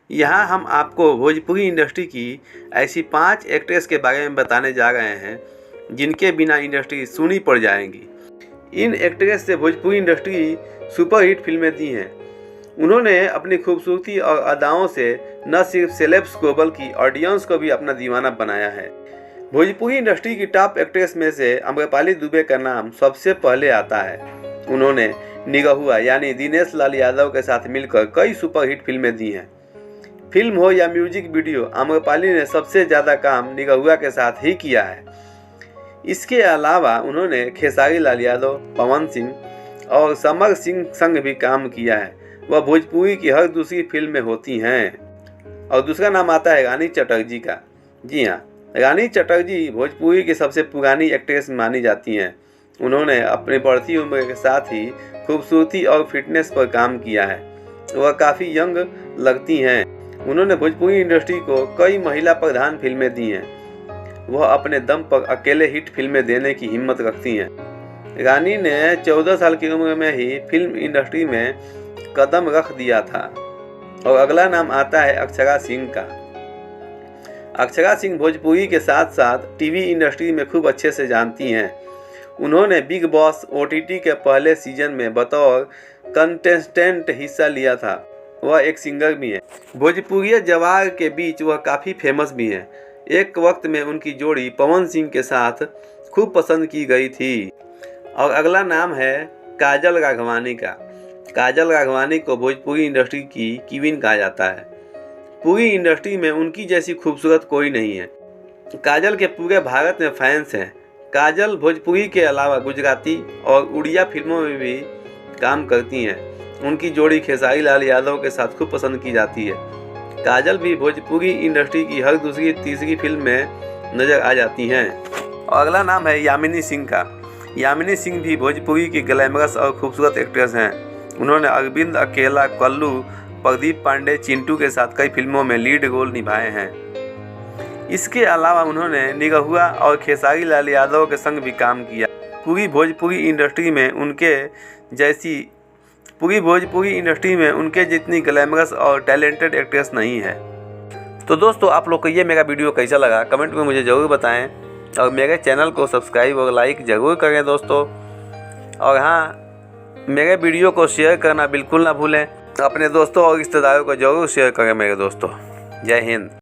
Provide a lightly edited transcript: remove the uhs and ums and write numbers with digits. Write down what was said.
यहाँ हम आपको भोजपुरी इंडस्ट्री की ऐसी 5 एक्ट्रेस के बारे में बताने जा रहे हैं जिनके बिना इंडस्ट्री सूनी पड़ जाएगी। इन एक्ट्रेस से भोजपुरी इंडस्ट्री सुपरहिट फिल्में दी हैं। उन्होंने अपनी खूबसूरती और अदाओं से न सिर्फ सेलेब्स को बल्कि ऑडियंस को भी अपना दीवाना बनाया है। भोजपुरी इंडस्ट्री की टॉप एक्ट्रेस में से आम्रपाली दुबे का नाम सबसे पहले आता है। उन्होंने निरहुआ यानी दिनेश लाल यादव के साथ मिलकर कई सुपरहिट फिल्में दी हैं। फिल्म हो या म्यूजिक वीडियो, आम्रपाली ने सबसे ज़्यादा काम निरहुआ के साथ ही किया है। इसके अलावा उन्होंने खेसारी लाल यादव, पवन सिंह और समर सिंह संग भी काम किया है। वह भोजपुरी की हर दूसरी फिल्म में होती हैं। और दूसरा नाम आता है रानी चटर्जी का। जी हाँ, रानी चटर्जी भोजपुरी की सबसे पुरानी एक्ट्रेस मानी जाती हैं। उन्होंने अपनी बढ़ती उम्र के साथ ही खूबसूरती और फिटनेस पर काम किया है। वह काफ़ी यंग लगती हैं। उन्होंने भोजपुरी इंडस्ट्री को कई महिला प्रधान फिल्में दी हैं। वह अपने दम पर अकेले हिट फिल्में देने की हिम्मत रखती हैं। रानी ने 14 साल की उम्र में ही फिल्म इंडस्ट्री में कदम रख दिया था। और अगला नाम आता है अक्षरा सिंह का। अक्षरा सिंह भोजपुरी के साथ साथ टीवी इंडस्ट्री में खूब अच्छे से जानती हैं। उन्होंने बिग बॉस OTT के पहले सीजन में बतौर कंटेस्टेंट हिस्सा लिया था। वह एक सिंगर भी हैं। भोजपुरी जवार के बीच वह काफ़ी फेमस भी हैं। एक वक्त में उनकी जोड़ी पवन सिंह के साथ खूब पसंद की गई थी। और अगला नाम है काजल राघवानी का। काजल राघवानी को भोजपुरी इंडस्ट्री की क्वीन कहा जाता है। पूरी इंडस्ट्री में उनकी जैसी खूबसूरत कोई नहीं है। काजल के पूरे भारत में फैंस हैं। काजल भोजपुरी के अलावा गुजराती और उड़िया फिल्मों में भी काम करती हैं। उनकी जोड़ी खेसारी लाल यादव के साथ खूब पसंद की जाती है। काजल भी भोजपुरी इंडस्ट्री की हर दूसरी तीसरी फिल्म में नज़र आ जाती हैं। और अगला नाम है यामिनी सिंह का। यामिनी सिंह भी भोजपुरी की ग्लैमरस और खूबसूरत एक्ट्रेस हैं। उन्होंने अरविंद अकेला, कल्लू, प्रदीप पांडे, चिंटू के साथ कई फिल्मों में लीड रोल निभाए हैं। इसके अलावा उन्होंने निरहुआ और खेसारी लाल यादव के संग भी काम किया। पूरी भोजपुरी इंडस्ट्री में उनके जितनी ग्लैमरस और टैलेंटेड एक्ट्रेस नहीं है। तो दोस्तों, आप लोग को ये मेरा वीडियो कैसा लगा कमेंट में मुझे ज़रूर बताएं। और मेरे चैनल को सब्सक्राइब और लाइक ज़रूर करें दोस्तों। और हाँ, मेरे वीडियो को शेयर करना बिल्कुल ना भूलें। अपने दोस्तों और रिश्तेदारों को ज़रूर शेयर करें मेरे दोस्तों। जय हिंद।